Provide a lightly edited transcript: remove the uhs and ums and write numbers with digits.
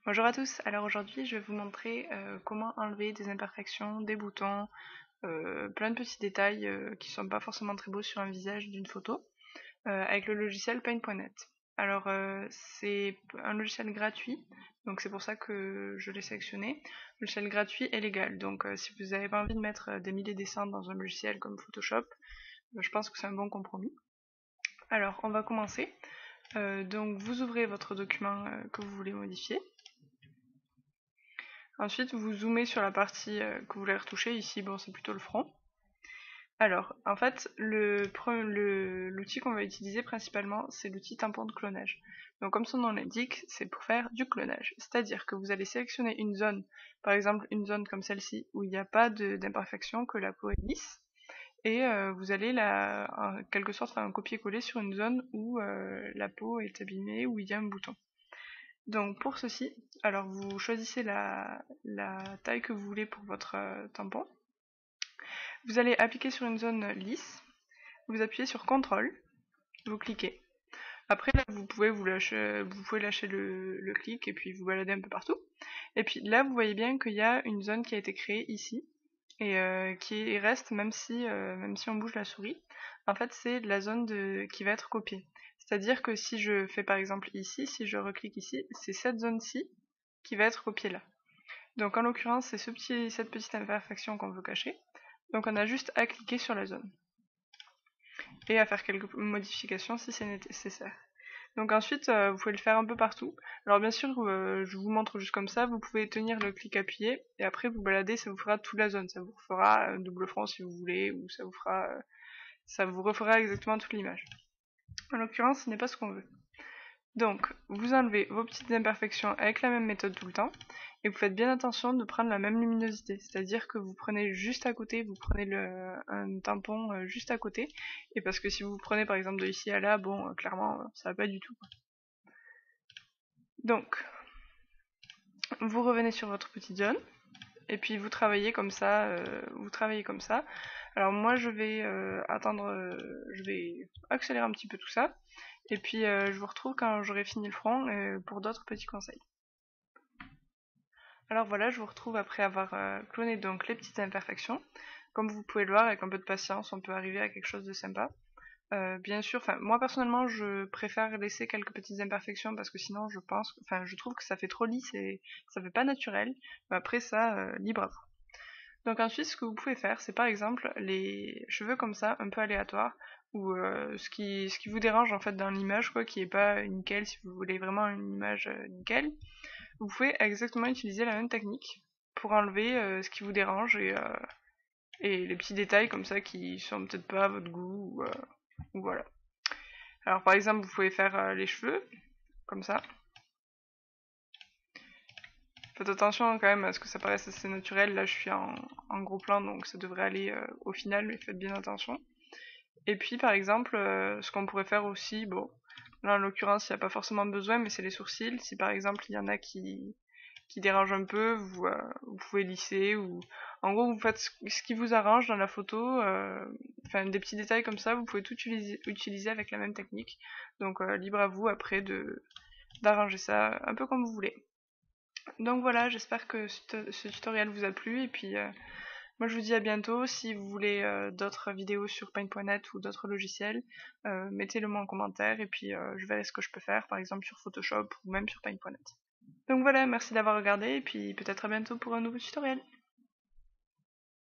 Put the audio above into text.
Bonjour à tous, alors aujourd'hui je vais vous montrer comment enlever des imperfections, des boutons, plein de petits détails qui sont pas forcément très beaux sur un visage d'une photo avec le logiciel Paint.net. Alors c'est un logiciel gratuit, donc c'est pour ça que je l'ai sélectionné. Logiciel gratuit et légal, donc si vous n'avez pas envie de mettre des milliers de dessins dans un logiciel comme Photoshop, je pense que c'est un bon compromis. Alors on va commencer. Donc vous ouvrez votre document que vous voulez modifier. Ensuite, vous zoomez sur la partie que vous voulez retoucher. Ici, bon, c'est plutôt le front. Alors, en fait, l'outil qu'on va utiliser principalement, c'est l'outil tampon de clonage. Donc, comme son nom l'indique, c'est pour faire du clonage. C'est-à-dire que vous allez sélectionner une zone, par exemple une zone comme celle-ci, où il n'y a pas d'imperfection, que la peau est lisse, et vous allez en quelque sorte faire un copier-coller sur une zone où la peau est abîmée, où il y a un bouton. Donc pour ceci, alors vous choisissez la taille que vous voulez pour votre tampon. Vous allez appliquer sur une zone lisse, vous appuyez sur CTRL, vous cliquez. Après là vous pouvez lâcher le clic et puis vous balader un peu partout. Et puis là vous voyez bien qu'il y a une zone qui a été créée ici et qui reste même si on bouge la souris. En fait c'est la zone qui va être copiée. C'est-à-dire que si je fais par exemple ici, si je reclique ici, c'est cette zone-ci qui va être copiée là. Donc en l'occurrence c'est cette petite imperfection qu'on veut cacher. Donc on a juste à cliquer sur la zone et à faire quelques modifications si c'est nécessaire. Donc ensuite vous pouvez le faire un peu partout. Alors bien sûr je vous montre juste comme ça, vous pouvez tenir le clic appuyé et après vous baladez, ça vous fera toute la zone, ça vous fera un double front si vous voulez, ou ça vous refera exactement toute l'image. En l'occurrence ce n'est pas ce qu'on veut. Donc, vous enlevez vos petites imperfections avec la même méthode tout le temps, et vous faites bien attention de prendre la même luminosité, c'est-à-dire que vous prenez juste à côté, vous prenez un tampon juste à côté, et parce que si vous prenez par exemple de ici à là, bon, clairement, ça va pas du tout. Donc, vous revenez sur votre petite zone, et puis vous travaillez comme ça, Alors moi je vais je vais accélérer un petit peu tout ça, et puis je vous retrouve quand j'aurai fini le front pour d'autres petits conseils. Alors voilà, je vous retrouve après avoir cloné donc les petites imperfections. Comme vous pouvez le voir, avec un peu de patience, on peut arriver à quelque chose de sympa. Bien sûr, moi personnellement, je préfère laisser quelques petites imperfections parce que sinon, je trouve que ça fait trop lisse et ça fait pas naturel. Mais après ça, libre à vous. Donc ensuite, ce que vous pouvez faire, c'est par exemple les cheveux comme ça, un peu aléatoires, ou ce qui vous dérange en fait dans l'image, quoi, qui est pas nickel, si vous voulez vraiment une image nickel. Vous pouvez exactement utiliser la même technique pour enlever ce qui vous dérange et les petits détails comme ça qui sont peut-être pas à votre goût ou voilà. Alors par exemple vous pouvez faire les cheveux comme ça. Faites attention quand même à ce que ça paraisse assez naturel. Là je suis en gros plan donc ça devrait aller au final, mais faites bien attention. Et puis par exemple ce qu'on pourrait faire aussi, bon là en l'occurrence il n'y a pas forcément besoin, mais c'est les sourcils. Si par exemple il y en a qui dérange un peu, vous pouvez lisser, ou en gros vous faites ce qui vous arrange dans la photo, enfin des petits détails comme ça, vous pouvez tout utiliser avec la même technique. Donc libre à vous après d'arranger ça un peu comme vous voulez. Donc voilà, j'espère que ce tutoriel vous a plu, et puis moi je vous dis à bientôt. Si vous voulez d'autres vidéos sur Paint.net ou d'autres logiciels, mettez-le moi en commentaire, et puis je verrai ce que je peux faire, par exemple sur Photoshop ou même sur Paint.net. Donc voilà, merci d'avoir regardé, et puis peut-être à bientôt pour un nouveau tutoriel.